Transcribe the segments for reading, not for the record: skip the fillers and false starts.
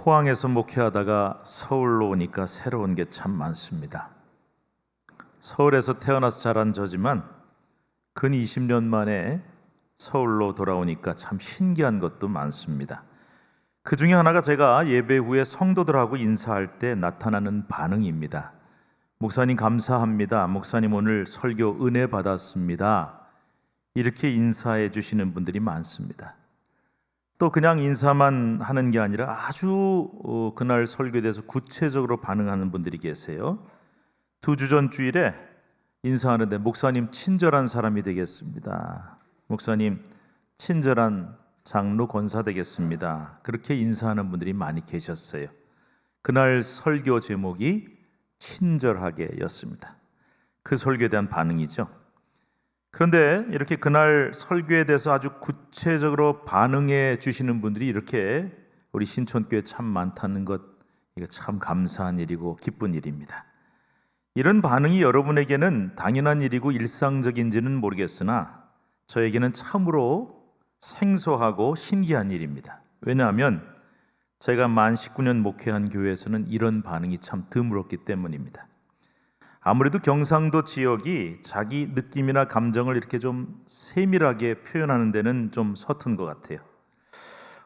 포항에서 목회하다가 서울로 오니까 새로운 게 참 많습니다. 서울에서 태어나서 자란 저지만 근 20년 만에 서울로 돌아오니까 참 신기한 것도 많습니다. 그 중에 하나가 제가 예배 후에 성도들하고 인사할 때 나타나는 반응입니다. 목사님 감사합니다. 목사님 오늘 설교 은혜 받았습니다. 이렇게 인사해 주시는 분들이 많습니다. 또 그냥 인사만 하는 게 아니라 아주 그날 설교에 대해서 구체적으로 반응하는 분들이 계세요. 2주 전 주일에 인사하는데 목사님 친절한 사람이 되겠습니다. 목사님 친절한 장로 권사 되겠습니다. 그렇게 인사하는 분들이 많이 계셨어요. 그날 설교 제목이 친절하게였습니다. 그 설교에 대한 반응이죠. 그런데 이렇게 그날 설교에 대해서 아주 구체적으로 반응해 주시는 분들이 이렇게 우리 신촌교회에 참 많다는 것, 이거 참 감사한 일이고 기쁜 일입니다. 이런 반응이 여러분에게는 당연한 일이고 일상적인지는 모르겠으나 저에게는 참으로 생소하고 신기한 일입니다. 왜냐하면 제가 만 19년 목회한 교회에서는 이런 반응이 참 드물었기 때문입니다. 아무래도 경상도 지역이 자기 느낌이나 감정을 이렇게 좀 세밀하게 표현하는 데는 좀 서툰 것 같아요.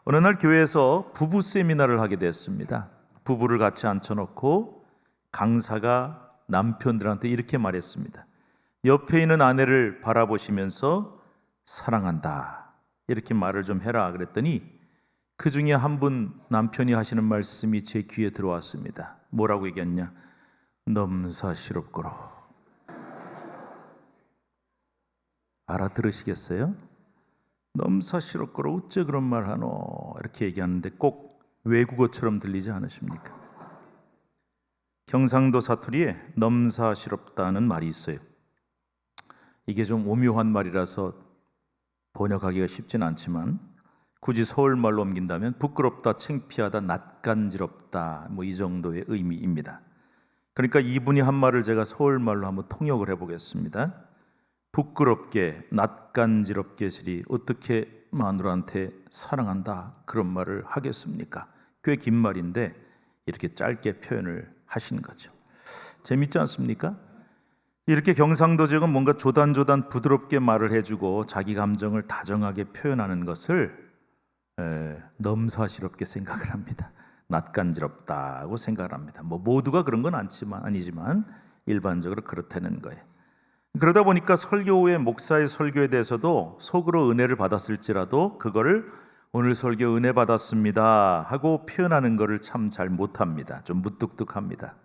어느 날 교회에서 부부 세미나를 하게 됐습니다. 부부를 같이 앉혀놓고 강사가 남편들한테 이렇게 말했습니다. 옆에 있는 아내를 바라보시면서 사랑한다 이렇게 말을 좀 해라 그랬더니 그 중에 한 분 남편이 하시는 말씀이 제 귀에 들어왔습니다. 뭐라고 얘기했냐? 넘사시럽고로. 알아들으시겠어요? 넘사시럽고로 어째 그런 말 하노 이렇게 얘기하는데 꼭 외국어처럼 들리지 않으십니까? 경상도 사투리에 넘사시럽다는 말이 있어요. 이게 좀 오묘한 말이라서 번역하기가 쉽진 않지만 굳이 서울말로 옮긴다면 부끄럽다, 창피하다, 낯간지럽다 뭐 이 정도의 의미입니다. 그러니까 이분이 한 말을 제가 서울말로 한번 통역을 해보겠습니다. 부끄럽게 낯간지럽게 시리 어떻게 마누라한테 사랑한다 그런 말을 하겠습니까? 꽤 긴 말인데 이렇게 짧게 표현을 하신 거죠. 재밌지 않습니까? 이렇게 경상도 지역은 뭔가 조단조단 부드럽게 말을 해주고 자기 감정을 다정하게 표현하는 것을 넘사시럽게 생각을 합니다. 낯간지럽다고 생각을 합니다. 뭐 모두가 그런 건 아니지만 일반적으로 그렇다는 거예요. 그러다 보니까 설교 후에 목사의 설교에 대해서도 속으로 은혜를 받았을지라도 그거를 오늘 설교 은혜 받았습니다 하고 표현하는 거를 참 잘 못합니다. 좀 무뚝뚝합니다.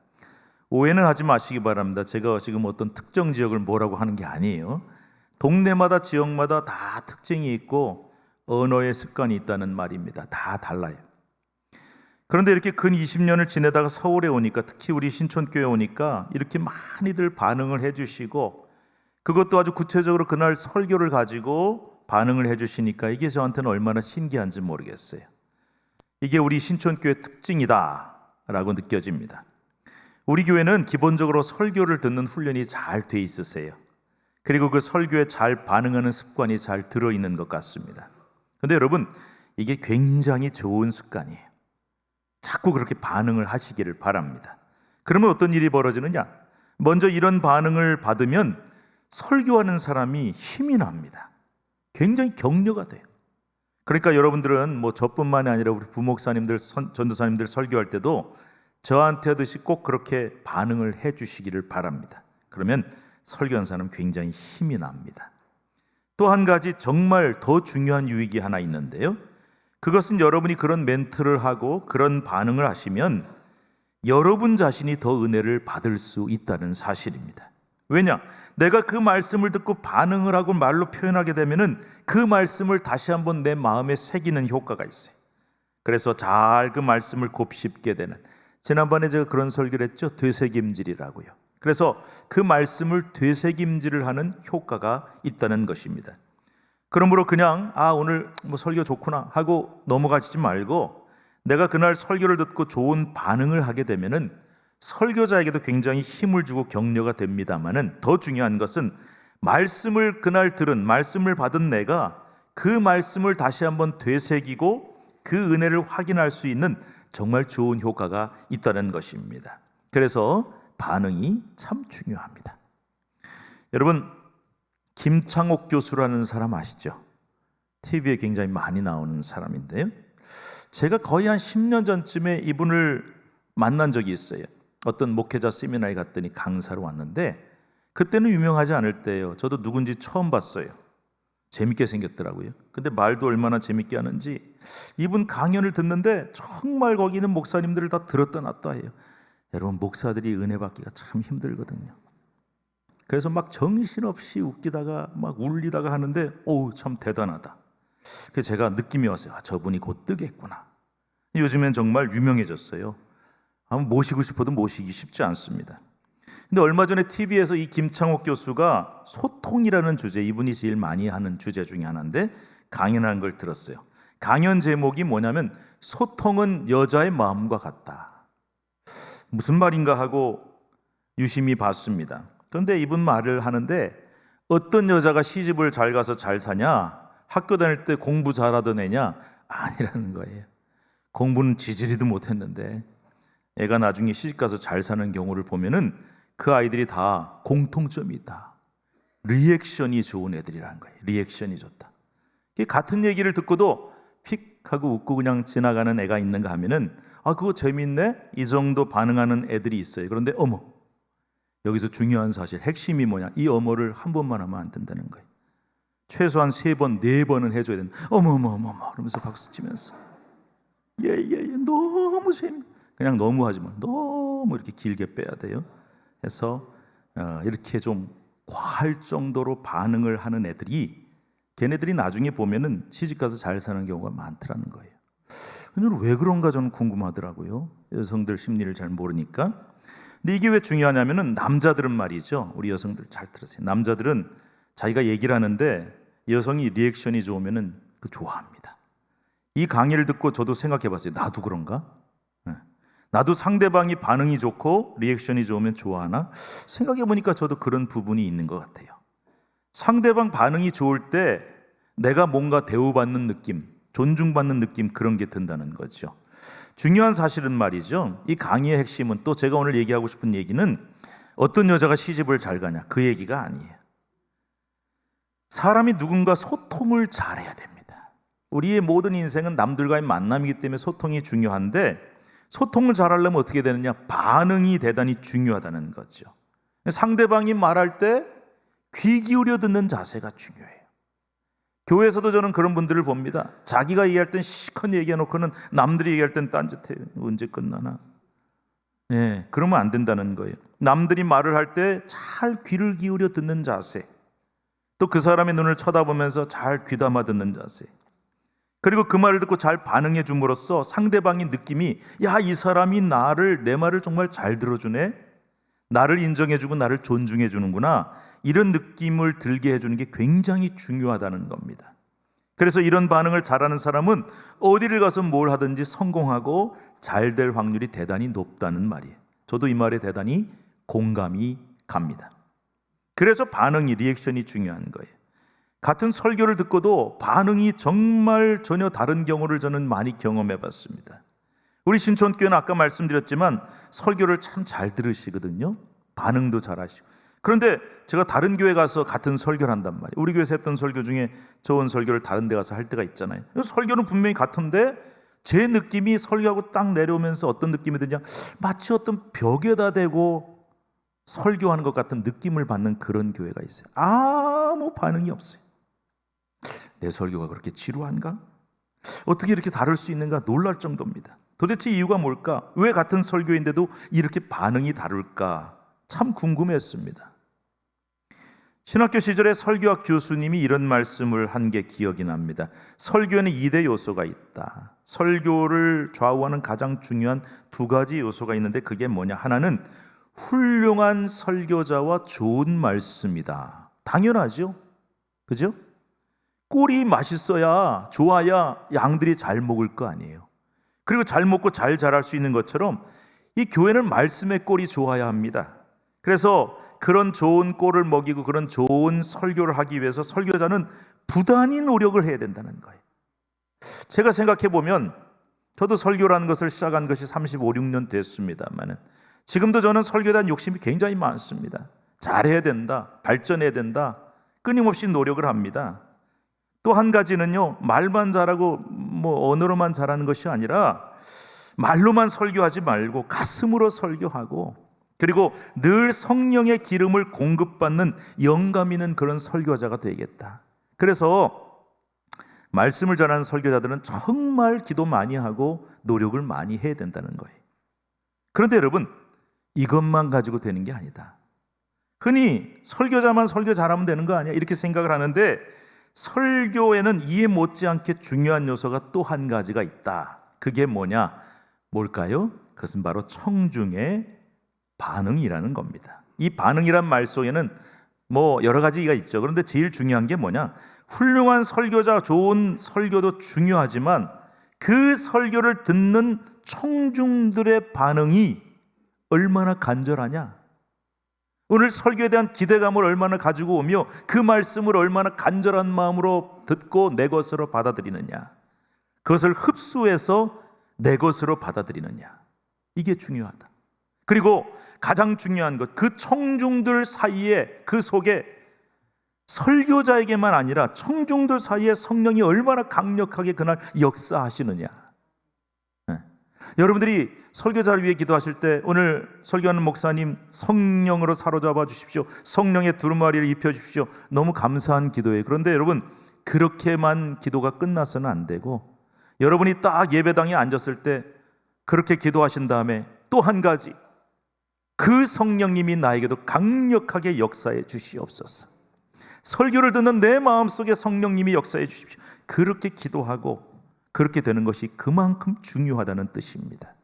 오해는 하지 마시기 바랍니다. 제가 지금 어떤 특정 지역을 뭐라고 하는 게 아니에요. 동네마다 지역마다 다 특징이 있고 언어의 습관이 있다는 말입니다. 다 달라요. 그런데 이렇게 근 20년을 지내다가 서울에 오니까 특히 우리 신촌교회 오니까 이렇게 많이들 반응을 해주시고 그것도 아주 구체적으로 그날 설교를 가지고 반응을 해주시니까 이게 저한테는 얼마나 신기한지 모르겠어요. 이게 우리 신촌교회 특징이다 라고 느껴집니다. 우리 교회는 기본적으로 설교를 듣는 훈련이 잘 돼 있으세요. 그리고 그 설교에 잘 반응하는 습관이 잘 들어있는 것 같습니다. 그런데 여러분 이게 굉장히 좋은 습관이에요. 자꾸 그렇게 반응을 하시기를 바랍니다. 그러면 어떤 일이 벌어지느냐? 먼저 이런 반응을 받으면 설교하는 사람이 힘이 납니다. 굉장히 격려가 돼요. 그러니까 여러분들은 뭐 저뿐만이 아니라 우리 부목사님들, 전도사님들 설교할 때도 저한테 하듯이 꼭 그렇게 반응을 해 주시기를 바랍니다. 그러면 설교하는 사람은 굉장히 힘이 납니다. 또 한 가지 정말 더 중요한 유익이 하나 있는데요. 그것은 여러분이 그런 멘트를 하고 그런 반응을 하시면 여러분 자신이 더 은혜를 받을 수 있다는 사실입니다. 왜냐? 내가 그 말씀을 듣고 반응을 하고 말로 표현하게 되면은 그 말씀을 다시 한번 내 마음에 새기는 효과가 있어요. 그래서 잘 그 말씀을 곱씹게 되는, 지난번에 제가 그런 설교를 했죠. 되새김질이라고요. 그래서 그 말씀을 되새김질을 하는 효과가 있다는 것입니다. 그러므로 그냥 오늘 뭐 설교 좋구나 하고 넘어가지 말고 내가 그날 설교를 듣고 좋은 반응을 하게 되면은 설교자에게도 굉장히 힘을 주고 격려가 됩니다만은 더 중요한 것은 말씀을 그날 들은 말씀을 받은 내가 그 말씀을 다시 한번 되새기고 그 은혜를 확인할 수 있는 정말 좋은 효과가 있다는 것입니다. 그래서 반응이 참 중요합니다. 여러분, 김창옥 교수라는 사람 아시죠? TV에 굉장히 많이 나오는 사람인데요. 제가 거의 한 10년 전쯤에 이분을 만난 적이 있어요. 어떤 목회자 세미나에 갔더니 강사로 왔는데 그때는 유명하지 않을 때예요. 저도 누군지 처음 봤어요. 재밌게 생겼더라고요. 근데 말도 얼마나 재밌게 하는지 이분 강연을 듣는데 정말 거기 있는 목사님들을 다 들었다 놨다 해요. 여러분, 목사들이 은혜 받기가 참 힘들거든요. 그래서 막 정신없이 웃기다가 막 울리다가 하는데 참 대단하다. 그래서 제가 느낌이 왔어요. 저분이 곧 뜨겠구나. 요즘엔 정말 유명해졌어요. 한번 모시고 싶어도 모시기 쉽지 않습니다. 근데 얼마 전에 TV에서 이 김창옥 교수가 소통이라는 주제, 이분이 제일 많이 하는 주제 중에 하나인데 강연하는 걸 들었어요. 강연 제목이 뭐냐면 소통은 여자의 마음과 같다. 무슨 말인가 하고 유심히 봤습니다. 그런데 이분 말을 하는데 어떤 여자가 시집을 잘 가서 잘 사냐? 학교 다닐 때 공부 잘하던 애냐? 아니라는 거예요. 공부는 지지리도 못했는데 애가 나중에 시집 가서 잘 사는 경우를 보면은 그 아이들이 다 공통점이 있다. 리액션이 좋은 애들이라는 거예요. 리액션이 좋다. 같은 얘기를 듣고도 픽 하고 웃고 그냥 지나가는 애가 있는가 하면은 그거 재밌네? 이 정도 반응하는 애들이 있어요. 그런데 여기서 중요한 사실, 핵심이 뭐냐? 이 어머를 한 번만 하면 안 된다는 거예요. 최소한 3번, 4번은 해줘야 된다. 어머 그러면서 박수 치면서 예, 너무 그냥 너무 하지 마. 너무 이렇게 길게 빼야 돼요. 해서 이렇게 좀 과할 정도로 반응을 하는 애들이 걔네들이 나중에 보면은 시집가서 잘 사는 경우가 많더라는 거예요. 근데 왜 그런가 저는 궁금하더라고요. 여성들 심리를 잘 모르니까. 근데 이게 왜 중요하냐면은 남자들은 말이죠. 우리 여성들 잘 들으세요. 남자들은 자기가 얘기를 하는데 여성이 리액션이 좋으면은 좋아합니다. 이 강의를 듣고 저도 생각해봤어요. 나도 그런가? 나도 상대방이 반응이 좋고 리액션이 좋으면 좋아하나? 생각해보니까 저도 그런 부분이 있는 것 같아요. 상대방 반응이 좋을 때 내가 뭔가 대우받는 느낌, 존중받는 느낌, 그런 게 든다는 거죠. 중요한 사실은 말이죠, 이 강의의 핵심은, 또 제가 오늘 얘기하고 싶은 얘기는 어떤 여자가 시집을 잘 가냐, 그 얘기가 아니에요. 사람이 누군가 소통을 잘해야 됩니다. 우리의 모든 인생은 남들과의 만남이기 때문에 소통이 중요한데, 소통을 잘하려면 어떻게 되느냐? 반응이 대단히 중요하다는 거죠. 상대방이 말할 때 귀 기울여 듣는 자세가 중요해요. 교회에서도 저는 그런 분들을 봅니다. 자기가 얘기할 땐 시컷 얘기해놓고는 남들이 얘기할 땐 딴짓해요. 언제 끝나나? 그러면 안 된다는 거예요. 남들이 말을 할 때 잘 귀를 기울여 듣는 자세, 또 그 사람의 눈을 쳐다보면서 잘 귀담아 듣는 자세, 그리고 그 말을 듣고 잘 반응해 줌으로써 상대방의 느낌이, 이 사람이 내 말을 정말 잘 들어주네, 나를 인정해주고 나를 존중해 주는구나, 이런 느낌을 들게 해주는 게 굉장히 중요하다는 겁니다. 그래서 이런 반응을 잘하는 사람은 어디를 가서 뭘 하든지 성공하고 잘 될 확률이 대단히 높다는 말이에요. 저도 이 말에 대단히 공감이 갑니다. 그래서 반응이, 리액션이 중요한 거예요. 같은 설교를 듣고도 반응이 정말 전혀 다른 경우를 저는 많이 경험해 봤습니다. 우리 신촌교회는 아까 말씀드렸지만 설교를 참 잘 들으시거든요. 반응도 잘 하시고. 그런데 제가 다른 교회 가서 같은 설교를 한단 말이에요. 우리 교회에서 했던 설교 중에 좋은 설교를 다른 데 가서 할 때가 있잖아요. 설교는 분명히 같은데 제 느낌이 설교하고 딱 내려오면서 어떤 느낌이 드냐, 마치 어떤 벽에다 대고 설교하는 것 같은 느낌을 받는 그런 교회가 있어요. 아무 반응이 없어요. 내 설교가 그렇게 지루한가? 어떻게 이렇게 다를 수 있는가 놀랄 정도입니다. 도대체 이유가 뭘까? 왜 같은 설교인데도 이렇게 반응이 다를까? 참 궁금했습니다. 신학교 시절에 설교학 교수님이 이런 말씀을 한 게 기억이 납니다. 설교에는 2대 요소가 있다. 설교를 좌우하는 가장 중요한 2가지 요소가 있는데 그게 뭐냐? 하나는 훌륭한 설교자와 좋은 말씀이다. 당연하죠. 그죠? 꼴이 맛있어야, 좋아야 양들이 잘 먹을 거 아니에요. 그리고 잘 먹고 잘 자랄 수 있는 것처럼 이 교회는 말씀의 꼴이 좋아야 합니다. 그래서 그런 좋은 꼴을 먹이고 그런 좋은 설교를 하기 위해서 설교자는 부단히 노력을 해야 된다는 거예요. 제가 생각해 보면 저도 설교라는 것을 시작한 것이 35, 6년 됐습니다만 지금도 저는 설교에 대한 욕심이 굉장히 많습니다. 잘해야 된다, 발전해야 된다, 끊임없이 노력을 합니다. 또 한 가지는요, 말만 잘하고 언어로만 잘하는 것이 아니라 말로만 설교하지 말고 가슴으로 설교하고, 그리고 늘 성령의 기름을 공급받는 영감 있는 그런 설교자가 되겠다. 그래서 말씀을 전하는 설교자들은 정말 기도 많이 하고 노력을 많이 해야 된다는 거예요. 그런데 여러분, 이것만 가지고 되는 게 아니다. 흔히 설교자만 설교 잘하면 되는 거 아니야? 이렇게 생각을 하는데, 설교에는 이해 못지않게 중요한 요소가 또 한 가지가 있다. 그게 뭘까요? 그것은 바로 청중의 반응이라는 겁니다. 이 반응이란 말 속에는 여러 가지가 있죠. 그런데 제일 중요한 게 훌륭한 설교자, 좋은 설교도 중요하지만 그 설교를 듣는 청중들의 반응이 얼마나 간절하냐, 오늘 설교에 대한 기대감을 얼마나 가지고 오며 그 말씀을 얼마나 간절한 마음으로 듣고 내 것으로 받아들이느냐, 그것을 흡수해서 내 것으로 받아들이느냐, 이게 중요하다. 그리고 가장 중요한 것, 그 청중들 사이에, 그 속에 설교자에게만 아니라 청중들 사이에 성령이 얼마나 강력하게 그날 역사하시느냐. 여러분들이 설교자를 위해 기도하실 때 오늘 설교하는 목사님 성령으로 사로잡아 주십시오, 성령의 두루마리를 입혀 주십시오, 너무 감사한 기도예요. 그런데 여러분, 그렇게만 기도가 끝나서는 안 되고, 여러분이 딱 예배당에 앉았을 때 그렇게 기도하신 다음에 또 한 가지, 그 성령님이 나에게도 강력하게 역사해 주시옵소서. 설교를 듣는 내 마음속에 성령님이 역사해 주십시오. 그렇게 기도하고 그렇게 되는 것이 그만큼 중요하다는 뜻입니다.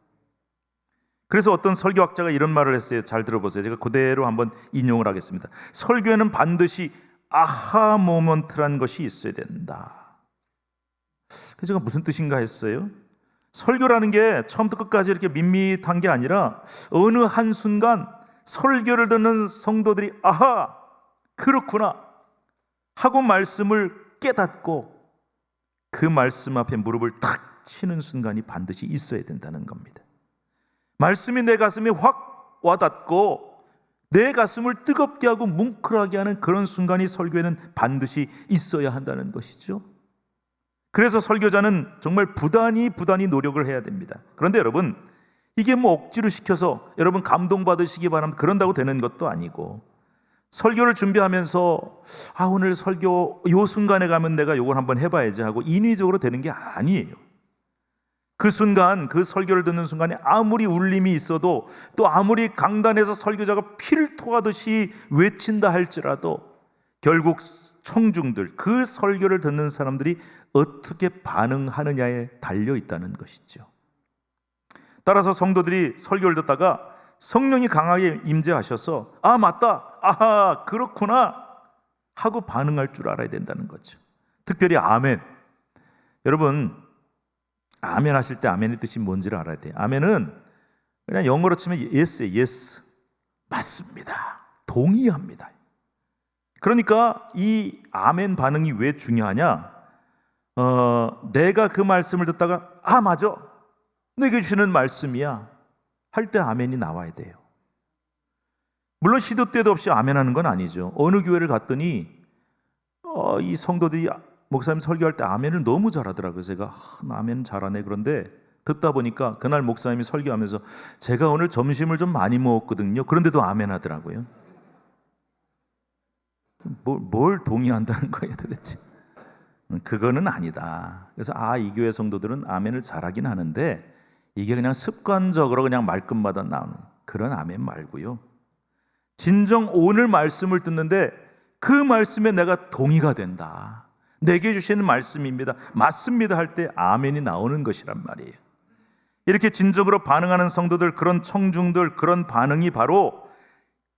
그래서 어떤 설교학자가 이런 말을 했어요. 잘 들어보세요. 제가 그대로 한번 인용을 하겠습니다. 설교에는 반드시 아하 모먼트라는 것이 있어야 된다. 그래서 제가 무슨 뜻인가 했어요. 설교라는 게 처음부터 끝까지 이렇게 밋밋한 게 아니라 어느 한순간 설교를 듣는 성도들이 아하, 그렇구나 하고 말씀을 깨닫고 그 말씀 앞에 무릎을 탁 치는 순간이 반드시 있어야 된다는 겁니다. 말씀이 내 가슴에 확 와닿고 내 가슴을 뜨겁게 하고 뭉클하게 하는 그런 순간이 설교에는 반드시 있어야 한다는 것이죠. 그래서 설교자는 정말 부단히 노력을 해야 됩니다. 그런데 여러분, 이게 억지로 시켜서 여러분 감동받으시기 바랍니다, 그런다고 되는 것도 아니고, 설교를 준비하면서 오늘 설교 요 순간에 가면 내가 요걸 한번 해봐야지 하고 인위적으로 되는 게 아니에요. 그 순간, 그 설교를 듣는 순간에 아무리 울림이 있어도, 또 아무리 강단에서 설교자가 피를 토하듯이 외친다 할지라도 결국 청중들, 그 설교를 듣는 사람들이 어떻게 반응하느냐에 달려 있다는 것이죠. 따라서 성도들이 설교를 듣다가 성령이 강하게 임재하셔서 맞다, 아하, 그렇구나 하고 반응할 줄 알아야 된다는 거죠. 특별히 아멘. 여러분, 아멘 하실 때 아멘의 뜻이 뭔지를 알아야 돼요. 아멘은 그냥 영어로 치면 yes예요. yes. 맞습니다, 동의합니다. 그러니까 이 아멘 반응이 왜 중요하냐, 내가 그 말씀을 듣다가 맞아, 내게 주시는 말씀이야 할 때 아멘이 나와야 돼요. 물론 시도 때도 없이 아멘하는 건 아니죠. 어느 교회를 갔더니 이 성도들이 목사님 설교할 때 아멘을 너무 잘하더라고요. 제가 나 아멘 잘하네. 그런데 듣다 보니까 그날 목사님이 설교하면서 제가 오늘 점심을 좀 많이 먹었거든요. 그런데도 아멘 하더라고요. 뭘 동의한다는 거예요 도대체. 그거는 아니다. 그래서 이 교회 성도들은 아멘을 잘하긴 하는데 이게 그냥 습관적으로 그냥 말끝마다 나오는 그런 아멘 말고요, 진정 오늘 말씀을 듣는데 그 말씀에 내가 동의가 된다, 내게 주시는 말씀입니다, 맞습니다 할 때 아멘이 나오는 것이란 말이에요. 이렇게 진정으로 반응하는 성도들, 그런 청중들, 그런 반응이 바로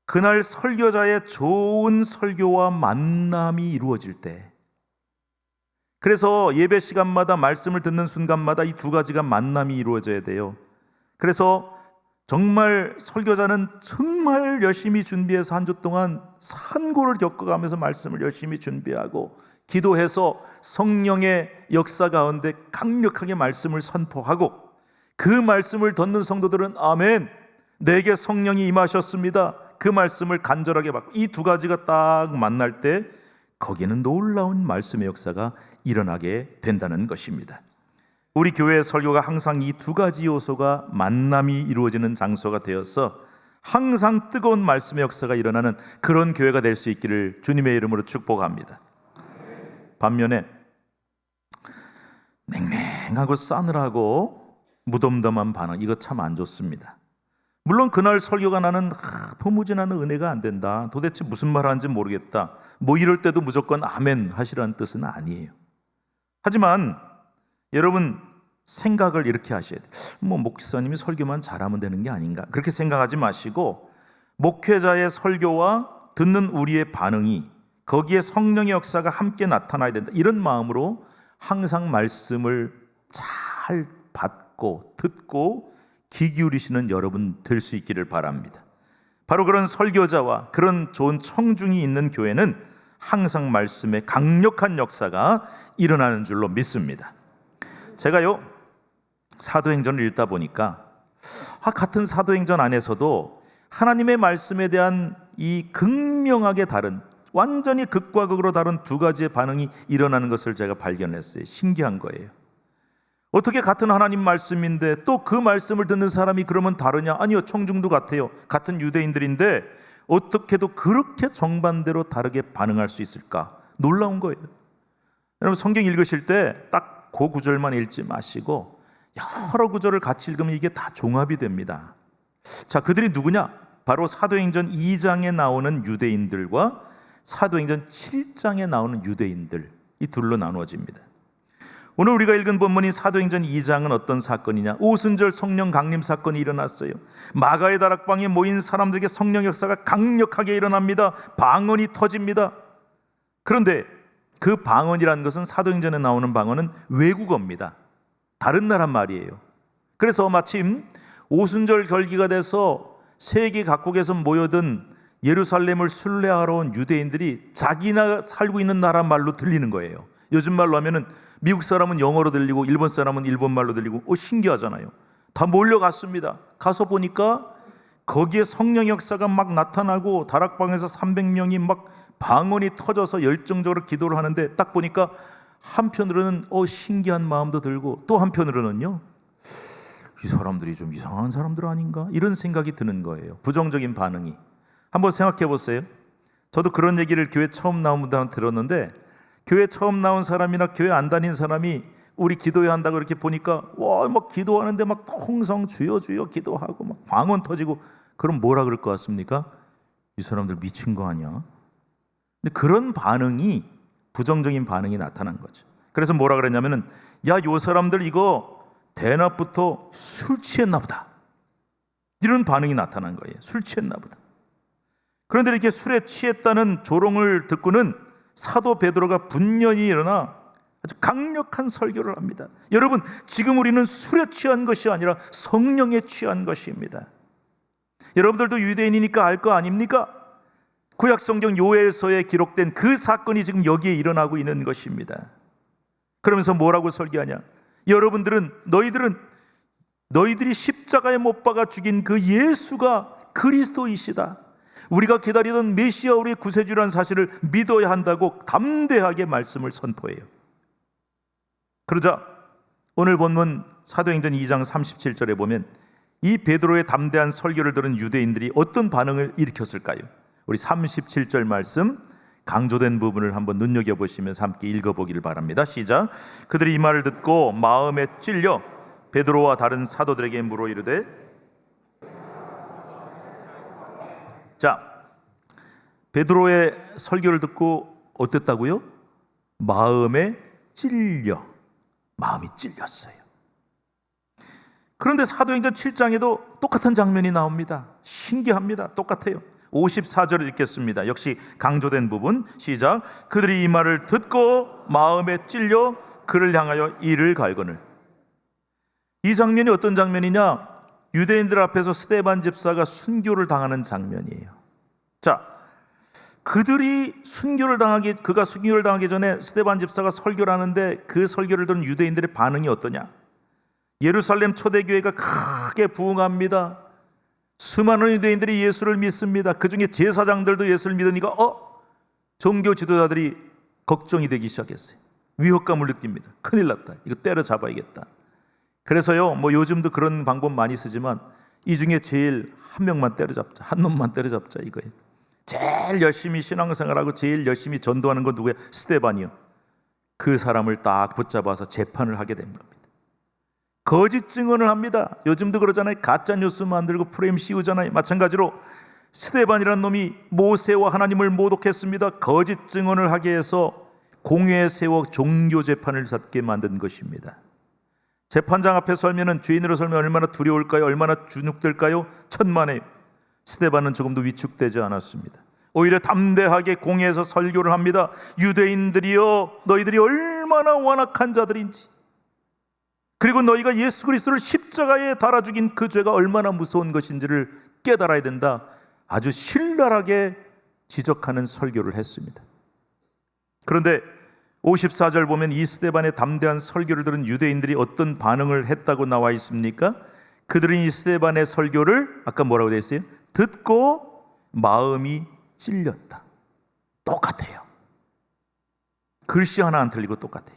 그날 설교자의 좋은 설교와 만남이 이루어질 때, 그래서 예배 시간마다 말씀을 듣는 순간마다 이 두 가지가 만남이 이루어져야 돼요. 그래서 정말 설교자는 정말 열심히 준비해서 한 주 동안 산고를 겪어가면서 말씀을 열심히 준비하고 기도해서 성령의 역사 가운데 강력하게 말씀을 선포하고, 그 말씀을 듣는 성도들은 아멘, 내게 성령이 임하셨습니다, 그 말씀을 간절하게 받고, 이 두 가지가 딱 만날 때 거기에는 놀라운 말씀의 역사가 일어나게 된다는 것입니다. 우리 교회의 설교가 항상 이 두 가지 요소가 만남이 이루어지는 장소가 되어서 항상 뜨거운 말씀의 역사가 일어나는 그런 교회가 될 수 있기를 주님의 이름으로 축복합니다. 반면에 냉랭하고 싸늘하고 무덤덤한 반응, 이거 참 안 좋습니다. 물론 그날 설교가 나는 도무지 나는 은혜가 안 된다, 도대체 무슨 말 하는지 모르겠다, 뭐 이럴 때도 무조건 아멘 하시라는 뜻은 아니에요. 하지만 여러분 생각을 이렇게 하셔야 돼요. 뭐 목사님이 설교만 잘하면 되는 게 아닌가, 그렇게 생각하지 마시고 목회자의 설교와 듣는 우리의 반응이 거기에 성령의 역사가 함께 나타나야 된다, 이런 마음으로 항상 말씀을 잘 받고 듣고 귀 기울이시는 여러분 될 수 있기를 바랍니다. 바로 그런 설교자와 그런 좋은 청중이 있는 교회는 항상 말씀의 강력한 역사가 일어나는 줄로 믿습니다. 제가요 사도행전을 읽다 보니까 같은 사도행전 안에서도 하나님의 말씀에 대한 이 극명하게 다른, 완전히 극과 극으로 다른 두 가지의 반응이 일어나는 것을 제가 발견했어요. 신기한 거예요. 어떻게 같은 하나님 말씀인데 또 그 말씀을 듣는 사람이 그러면 다르냐? 아니요, 청중도 같아요. 같은 유대인들인데 어떻게도 그렇게 정반대로 다르게 반응할 수 있을까? 놀라운 거예요. 여러분 성경 읽으실 때 딱 그 구절만 읽지 마시고 여러 구절을 같이 읽으면 이게 다 종합이 됩니다. 자, 그들이 누구냐? 바로 사도행전 2장에 나오는 유대인들과 사도행전 7장에 나오는 유대인들, 이 둘로 나누어집니다. 오늘 우리가 읽은 본문인 사도행전 2장은 어떤 사건이냐? 오순절 성령 강림 사건이 일어났어요. 마가의 다락방에 모인 사람들에게 성령 역사가 강력하게 일어납니다. 방언이 터집니다. 그런데 그 방언이라는 것은 사도행전에 나오는 방언은 외국어입니다. 다른 나라 말이에요. 그래서 마침 오순절 절기가 돼서 세계 각국에서 모여든 예루살렘을 순례하러 온 유대인들이 자기나 살고 있는 나라 말로 들리는 거예요. 요즘 말로 하면은 미국 사람은 영어로 들리고 일본 사람은 일본 말로 들리고, 신기하잖아요. 다 몰려갔습니다. 가서 보니까 거기에 성령 역사가 막 나타나고 다락방에서 300명이 막 방언이 터져서 열정적으로 기도를 하는데, 딱 보니까 한편으로는 신기한 마음도 들고 또 한편으로는요, 이 사람들이 좀 이상한 사람들 아닌가, 이런 생각이 드는 거예요. 부정적인 반응이. 한번 생각해 보세요. 저도 그런 얘기를 교회 처음 나온 분들한테 들었는데, 교회 처음 나온 사람이나 교회 안 다닌 사람이 우리 기도해야 한다고 이렇게 보니까 막 기도하는데 막 통성 주여 주여 기도하고 막 방언 터지고, 그럼 뭐라 그럴 것 같습니까? 이 사람들 미친 거 아니야? 근데 그런 반응이, 부정적인 반응이 나타난 거죠. 그래서 뭐라 그랬냐면은, 야, 요 사람들 이거 대낮부터 술 취했나 보다, 이런 반응이 나타난 거예요. 술 취했나 보다. 그런데 이렇게 술에 취했다는 조롱을 듣고는 사도 베드로가 분연히 일어나 아주 강력한 설교를 합니다. 여러분, 지금 우리는 술에 취한 것이 아니라 성령에 취한 것입니다. 여러분들도 유대인이니까 알 거 아닙니까? 구약성경 요엘서에 기록된 그 사건이 지금 여기에 일어나고 있는 것입니다. 그러면서 뭐라고 설교하냐? 너희들이 십자가에 못 박아 죽인 그 예수가 그리스도이시다, 우리가 기다리던 메시아, 우리의 구세주라는 사실을 믿어야 한다고 담대하게 말씀을 선포해요. 그러자 오늘 본문 사도행전 2장 37절에 보면 이 베드로의 담대한 설교를 들은 유대인들이 어떤 반응을 일으켰을까요? 우리 37절 말씀 강조된 부분을 한번 눈여겨보시면서 함께 읽어보기를 바랍니다. 시작. 그들이 이 말을 듣고 마음에 찔려 베드로와 다른 사도들에게 물어 이르되, 자, 베드로의 설교를 듣고 어땠다고요? 마음에 찔려, 마음이 찔렸어요. 그런데 사도행전 7장에도 똑같은 장면이 나옵니다. 신기합니다. 똑같아요. 54절을 읽겠습니다. 역시 강조된 부분. 시작. 그들이 이 말을 듣고 마음에 찔려 그를 향하여 이를 갈거늘. 이 장면이 어떤 장면이냐? 유대인들 앞에서 스데반 집사가 순교를 당하는 장면이에요. 자, 그가 순교를 당하기 전에 스데반 집사가 설교를 하는데 그 설교를 듣는 유대인들의 반응이 어떠냐? 예루살렘 초대교회가 크게 부흥합니다. 수많은 유대인들이 예수를 믿습니다. 그 중에 제사장들도 예수를 믿으니까 종교 지도자들이 걱정이 되기 시작했어요. 위협감을 느낍니다. 큰일 났다. 이거 때려잡아야겠다. 그래서요, 요즘도 그런 방법 많이 쓰지만 이 중에 제일 한 명만 때려잡자, 한 놈만 때려잡자 이거예요. 제일 열심히 신앙생활하고 제일 열심히 전도하는 건 누구야? 스데반이요. 그 사람을 딱 붙잡아서 재판을 하게 된 겁니다. 거짓 증언을 합니다. 요즘도 그러잖아요. 가짜 뉴스 만들고 프레임 씌우잖아요. 마찬가지로 스데반이라는 놈이 모세와 하나님을 모독했습니다. 거짓 증언을 하게 해서 공회에 세워 종교 재판을 받게 만든 것입니다. 재판장 앞에 설면은 죄인으로 설면 얼마나 두려울까요? 얼마나 주눅들까요? 천만에요. 스데반은 조금도 위축되지 않았습니다. 오히려 담대하게 공회에서 설교를 합니다. 유대인들이여, 너희들이 얼마나 완악한 자들인지, 그리고 너희가 예수 그리스도를 십자가에 달아 죽인 그 죄가 얼마나 무서운 것인지를 깨달아야 된다. 아주 신랄하게 지적하는 설교를 했습니다. 그런데 54절 보면 이 스데반의 담대한 설교를 들은 유대인들이 어떤 반응을 했다고 나와 있습니까? 그들은 이 스데반의 설교를 아까 뭐라고 되어 있어요? 듣고 마음이 찔렸다. 똑같아요. 글씨 하나 안 틀리고 똑같아요.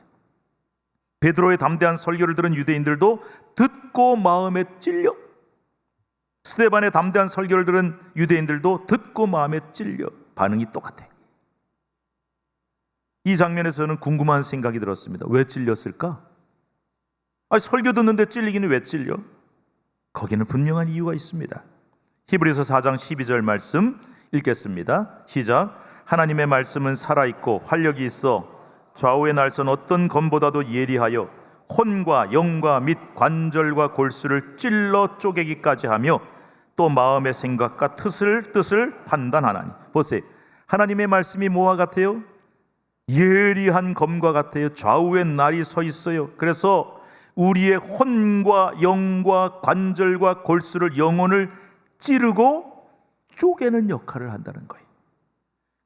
베드로의 담대한 설교를 들은 유대인들도 듣고 마음에 찔려, 스데반의 담대한 설교를 들은 유대인들도 듣고 마음에 찔려. 반응이 똑같아. 이 장면에서 저는 궁금한 생각이 들었습니다. 왜 찔렸을까? 설교 듣는데 찔리기는 왜 찔려? 거기는 분명한 이유가 있습니다. 히브리서 4장 12절 말씀 읽겠습니다. 시작. 하나님의 말씀은 살아있고 활력이 있어 좌우의 날선 어떤 검보다도 예리하여 혼과 영과 및 관절과 골수를 찔러 쪼개기까지 하며 또 마음의 생각과 뜻을 판단하나니. 보세요. 하나님의 말씀이 뭐와 같아요? 예리한 검과 같아요. 좌우에 날이 서 있어요. 그래서 우리의 혼과 영과 관절과 골수를, 영혼을 찌르고 쪼개는 역할을 한다는 거예요.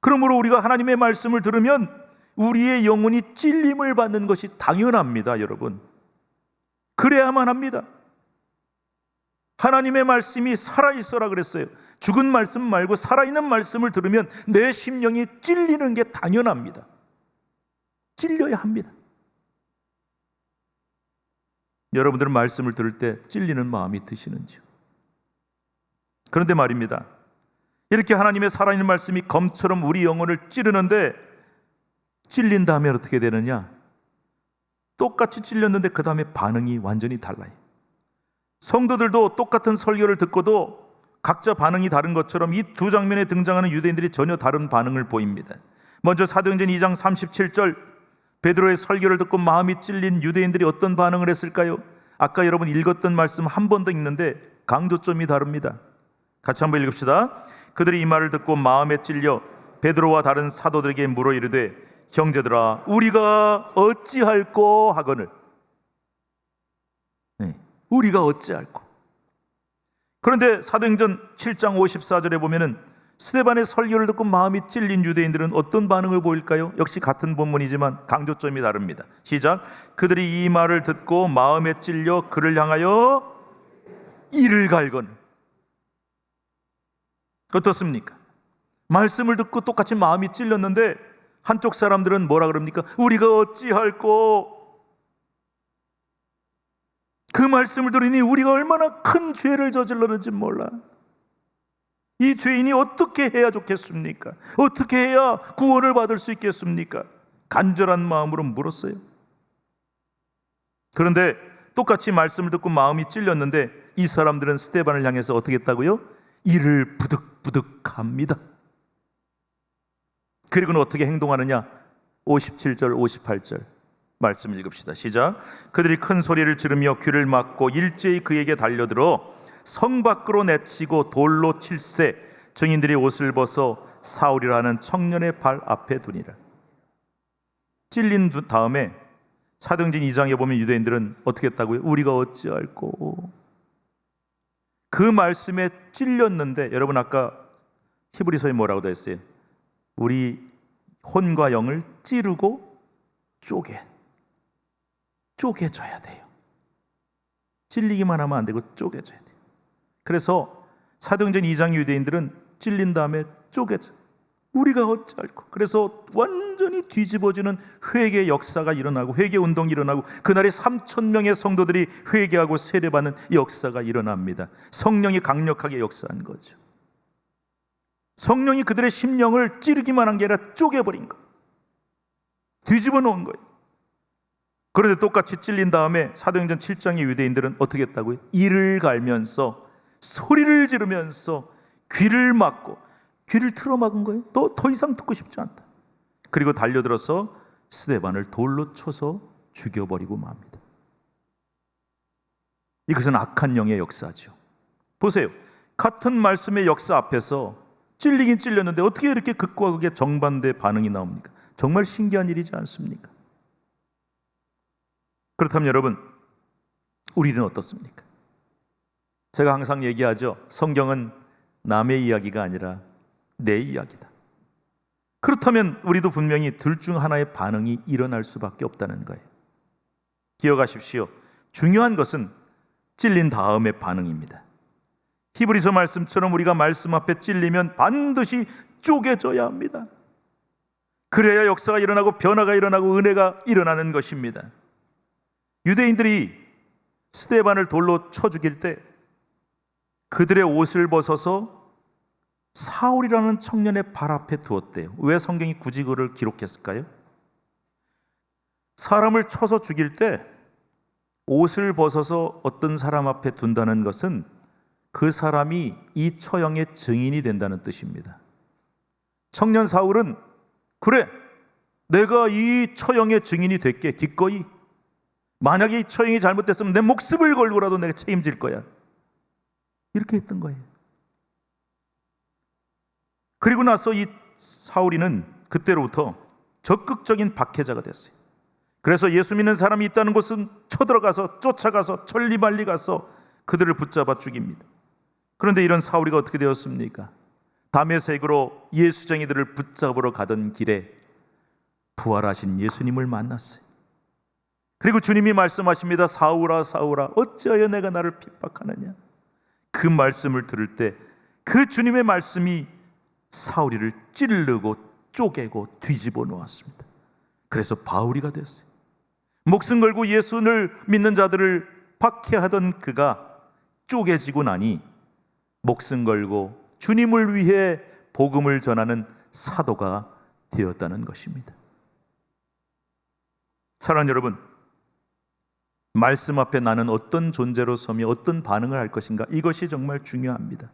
그러므로 우리가 하나님의 말씀을 들으면 우리의 영혼이 찔림을 받는 것이 당연합니다, 여러분. 그래야만 합니다. 하나님의 말씀이 살아있어라 그랬어요. 죽은 말씀 말고 살아있는 말씀을 들으면 내 심령이 찔리는 게 당연합니다. 찔려야 합니다. 여러분들은 말씀을 들을 때 찔리는 마음이 드시는지요? 그런데 말입니다, 이렇게 하나님의 살아있는 말씀이 검처럼 우리 영혼을 찌르는데 찔린 다음에 어떻게 되느냐? 똑같이 찔렸는데 그 다음에 반응이 완전히 달라요. 성도들도 똑같은 설교를 듣고도 각자 반응이 다른 것처럼 이 두 장면에 등장하는 유대인들이 전혀 다른 반응을 보입니다. 먼저 사도행전 2장 37절, 베드로의 설교를 듣고 마음이 찔린 유대인들이 어떤 반응을 했을까요? 아까 여러분 읽었던 말씀 한 번 더 읽는데 강조점이 다릅니다. 같이 한번 읽읍시다. 그들이 이 말을 듣고 마음에 찔려 베드로와 다른 사도들에게 물어 이르되 형제들아 우리가 어찌할꼬 하거늘. 우리가 어찌할꼬. 그런데 사도행전 7장 54절에 보면은 스데반의 설교를 듣고 마음이 찔린 유대인들은 어떤 반응을 보일까요? 역시 같은 본문이지만 강조점이 다릅니다. 시작. 그들이 이 말을 듣고 마음에 찔려 그를 향하여 이를 갈거늘. 어떻습니까? 말씀을 듣고 똑같이 마음이 찔렸는데 한쪽 사람들은 뭐라 그럽니까? 우리가 어찌할꼬. 그 말씀을 들으니 우리가 얼마나 큰 죄를 저질렀는지 몰라. 이 죄인이 어떻게 해야 좋겠습니까? 어떻게 해야 구원을 받을 수 있겠습니까? 간절한 마음으로 물었어요. 그런데 똑같이 말씀을 듣고 마음이 찔렸는데 이 사람들은 스데반을 향해서 어떻게 했다고요? 이를 부득부득합니다. 그리고는 어떻게 행동하느냐? 57절 58절 말씀 읽읍시다. 시작. 그들이 큰 소리를 지르며 귀를 막고 일제히 그에게 달려들어 성 밖으로 내치고 돌로 칠세 증인들이 옷을 벗어 사울이라는 청년의 발 앞에 두니라. 찔린 다음에 사도행전 2장에 보면 유대인들은 어떻게 했다고요? 우리가 어찌할꼬. 그 말씀에 찔렸는데 여러분 아까 히브리서에 뭐라고 되어 있어요? 우리 혼과 영을 찌르고 쪼개줘야 돼요. 찔리기만 하면 안 되고 쪼개져야 돼요. 그래서 사도행전 2장 유대인들은 찔린 다음에 쪼개져. 우리가 어찌할꼬. 그래서 완전히 뒤집어지는 회개 역사가 일어나고 회개 운동이 일어나고 그날에 3,000명의 성도들이 회개하고 세례받는 역사가 일어납니다. 성령이 강력하게 역사한 거죠. 성령이 그들의 심령을 찌르기만 한 게 아니라 쪼개버린 거예요. 뒤집어 놓은 거예요. 그런데 똑같이 찔린 다음에 사도행전 7장의 유대인들은 어떻게 했다고요? 이를 갈면서 소리를 지르면서 귀를 막고 귀를 틀어막은 거예요. 더 이상 듣고 싶지 않다. 그리고 달려들어서 스데반을 돌로 쳐서 죽여버리고 맙니다. 이것은 악한 영의 역사죠. 보세요. 같은 말씀의 역사 앞에서 찔리긴 찔렸는데 어떻게 이렇게 극과 극의 정반대 반응이 나옵니까? 정말 신기한 일이지 않습니까? 그렇다면 여러분, 우리는 어떻습니까? 제가 항상 얘기하죠. 성경은 남의 이야기가 아니라 내 이야기다. 그렇다면 우리도 분명히 둘 중 하나의 반응이 일어날 수밖에 없다는 거예요. 기억하십시오. 중요한 것은 찔린 다음의 반응입니다. 히브리서 말씀처럼 우리가 말씀 앞에 찔리면 반드시 쪼개져야 합니다. 그래야 역사가 일어나고 변화가 일어나고 은혜가 일어나는 것입니다. 유대인들이 스데반을 돌로 쳐 죽일 때 그들의 옷을 벗어서 사울이라는 청년의 발 앞에 두었대요. 왜 성경이 굳이 그를 기록했을까요? 사람을 쳐서 죽일 때 옷을 벗어서 어떤 사람 앞에 둔다는 것은 그 사람이 이 처형의 증인이 된다는 뜻입니다. 청년 사울은 그래, 내가 이 처형의 증인이 될게. 기꺼이. 만약에 이 처형이 잘못됐으면 내 목숨을 걸고라도 내가 책임질 거야. 이렇게 했던 거예요. 그리고 나서 이 사울이는 그때로부터 적극적인 박해자가 됐어요. 그래서 예수 믿는 사람이 있다는 곳은 쳐들어가서 쫓아가서 천리말리 가서 그들을 붙잡아 죽입니다. 그런데 이런 사울이가 어떻게 되었습니까? 다메섹으로 예수쟁이들을 붙잡으러 가던 길에 부활하신 예수님을 만났어요. 그리고 주님이 말씀하십니다. 사울아 사울아 어찌하여 내가 나를 핍박하느냐. 그 말씀을 들을 때 그 주님의 말씀이 사울이를 찌르고 쪼개고 뒤집어 놓았습니다. 그래서 바울이가 됐어요. 목숨 걸고 예수를 믿는 자들을 박해하던 그가 쪼개지고 나니 목숨 걸고 주님을 위해 복음을 전하는 사도가 되었다는 것입니다. 사랑하는 여러분, 말씀 앞에 나는 어떤 존재로 서며 어떤 반응을 할 것인가, 이것이 정말 중요합니다.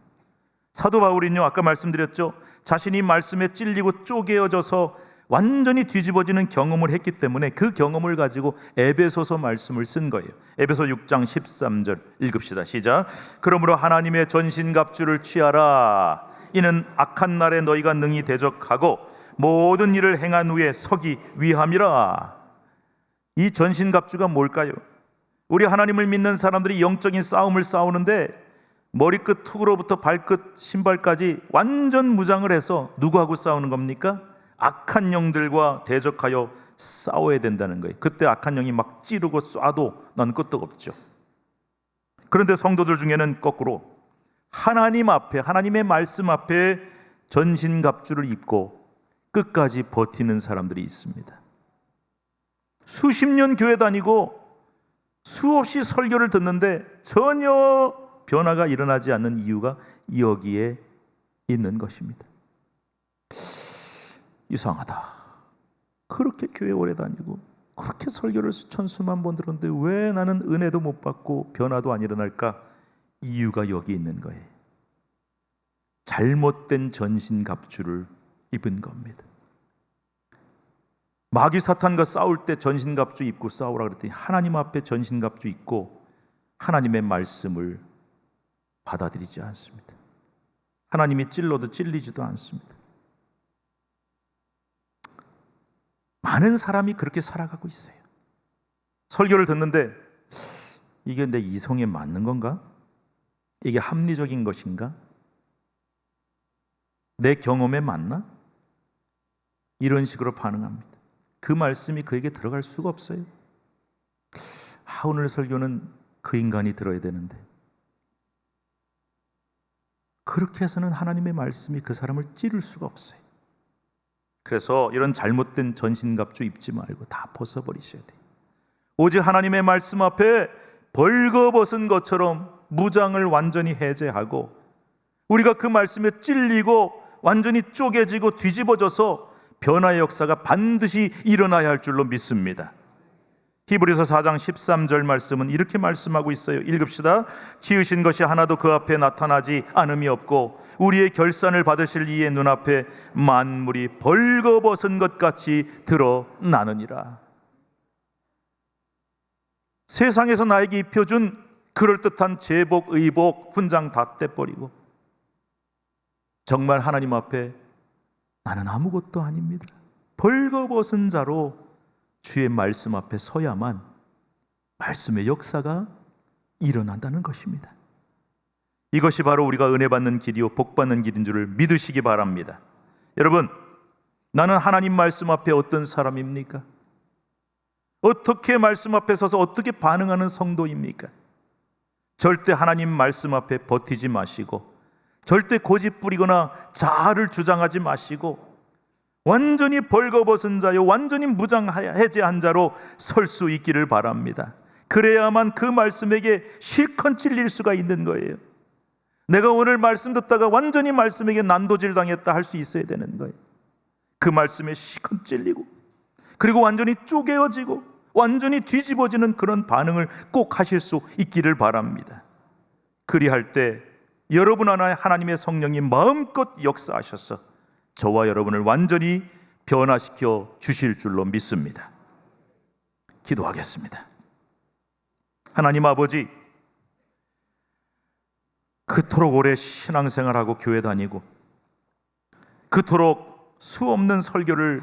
사도 바울은요, 아까 말씀드렸죠, 자신이 말씀에 찔리고 쪼개어져서 완전히 뒤집어지는 경험을 했기 때문에 그 경험을 가지고 에베소서 말씀을 쓴 거예요. 에베소 6장 13절 읽읍시다. 시작. 그러므로 하나님의 전신갑주를 취하라. 이는 악한 날에 너희가 능히 대적하고 모든 일을 행한 후에 서기 위함이라. 이 전신갑주가 뭘까요? 우리 하나님을 믿는 사람들이 영적인 싸움을 싸우는데 머리끝 툭으로부터 발끝 신발까지 완전 무장을 해서 누구하고 싸우는 겁니까? 악한 영들과 대적하여 싸워야 된다는 거예요. 그때 악한 영이 막 찌르고 쏴도 난 끄떡없죠. 그런데 성도들 중에는 거꾸로 하나님 앞에, 하나님의 말씀 앞에 전신갑주를 입고 끝까지 버티는 사람들이 있습니다. 수십 년 교회 다니고 수없이 설교를 듣는데 전혀 변화가 일어나지 않는 이유가 여기에 있는 것입니다. 이상하다. 그렇게 교회 오래 다니고 그렇게 설교를 수천 수만 번 들었는데 왜 나는 은혜도 못 받고 변화도 안 일어날까? 이유가 여기 있는 거예요. 잘못된 전신갑주를 입은 겁니다. 마귀 사탄과 싸울 때 전신갑주 입고 싸우라 그랬더니 하나님 앞에 전신갑주 입고 하나님의 말씀을 받아들이지 않습니다. 하나님이 찔러도 찔리지도 않습니다. 많은 사람이 그렇게 살아가고 있어요. 설교를 듣는데 이게 내 이성에 맞는 건가? 이게 합리적인 것인가? 내 경험에 맞나? 이런 식으로 반응합니다. 그 말씀이 그에게 들어갈 수가 없어요. 오늘 설교는 그 인간이 들어야 되는데 그렇게 해서는 하나님의 말씀이 그 사람을 찌를 수가 없어요. 그래서 이런 잘못된 전신갑주 입지 말고 다 벗어버리셔야 돼요. 오직 하나님의 말씀 앞에 벌거벗은 것처럼 무장을 완전히 해제하고 우리가 그 말씀에 찔리고 완전히 쪼개지고 뒤집어져서 변화의 역사가 반드시 일어나야 할 줄로 믿습니다. 히브리서 4장 13절 말씀은 이렇게 말씀하고 있어요. 읽읍시다. 지으신 것이 하나도 그 앞에 나타나지 않음이 없고 우리의 결산을 받으실 이의 눈앞에 만물이 벌거벗은 것 같이 드러나느니라. 세상에서 나에게 입혀준 그럴듯한 제복, 의복, 훈장 다 떼버리고 정말 하나님 앞에 나는 아무것도 아닙니다. 벌거벗은 자로 주의 말씀 앞에 서야만 말씀의 역사가 일어난다는 것입니다. 이것이 바로 우리가 은혜 받는 길이요 복 받는 길인 줄을 믿으시기 바랍니다. 여러분, 나는 하나님 말씀 앞에 어떤 사람입니까? 어떻게 말씀 앞에 서서 어떻게 반응하는 성도입니까? 절대 하나님 말씀 앞에 버티지 마시고 절대 고집 부리거나 자아를 주장하지 마시고 완전히 벌거벗은 자요 완전히 무장해제한 자로 설 수 있기를 바랍니다. 그래야만 그 말씀에게 실컷 찔릴 수가 있는 거예요. 내가 오늘 말씀 듣다가 완전히 말씀에게 난도질 당했다 할 수 있어야 되는 거예요. 그 말씀에 실컷 찔리고 그리고 완전히 쪼개어지고 완전히 뒤집어지는 그런 반응을 꼭 하실 수 있기를 바랍니다. 그리할 때 여러분 안에 하나님의 성령이 마음껏 역사하셔서 저와 여러분을 완전히 변화시켜 주실 줄로 믿습니다. 기도하겠습니다. 하나님 아버지, 그토록 오래 신앙생활하고 교회 다니고 그토록 수없는 설교를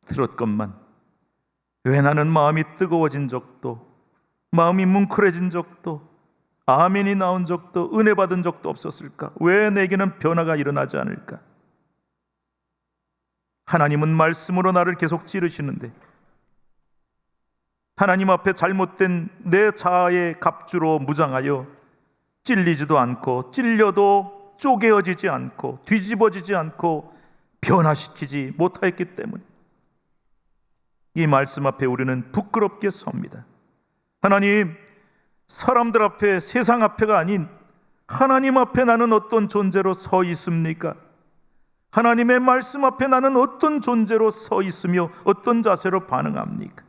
들었건만 왜 나는 마음이 뜨거워진 적도 마음이 뭉클해진 적도 아멘이 나온 적도 은혜 받은 적도 없었을까? 왜 내게는 변화가 일어나지 않을까? 하나님은 말씀으로 나를 계속 찌르시는데 하나님 앞에 잘못된 내 자아의 갑주로 무장하여 찔리지도 않고 찔려도 쪼개어지지 않고 뒤집어지지 않고 변화시키지 못하였기 때문에 이 말씀 앞에 우리는 부끄럽게 섭니다. 하나님, 사람들 앞에 세상 앞에가 아닌 하나님 앞에 나는 어떤 존재로 서 있습니까? 하나님의 말씀 앞에 나는 어떤 존재로 서 있으며 어떤 자세로 반응합니까?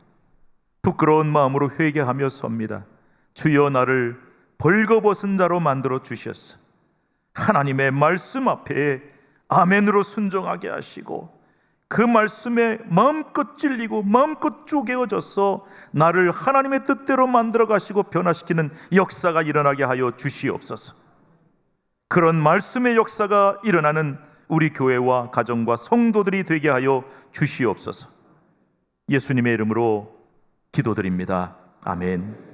부끄러운 마음으로 회개하며 섭니다. 주여 나를 벌거벗은 자로 만들어 주셨어. 하나님의 말씀 앞에 아멘으로 순종하게 하시고 그 말씀에 마음껏 찔리고 마음껏 쪼개어져서 나를 하나님의 뜻대로 만들어 가시고 변화시키는 역사가 일어나게 하여 주시옵소서. 그런 말씀의 역사가 일어나는 우리 교회와 가정과 성도들이 되게 하여 주시옵소서. 예수님의 이름으로 기도드립니다. 아멘.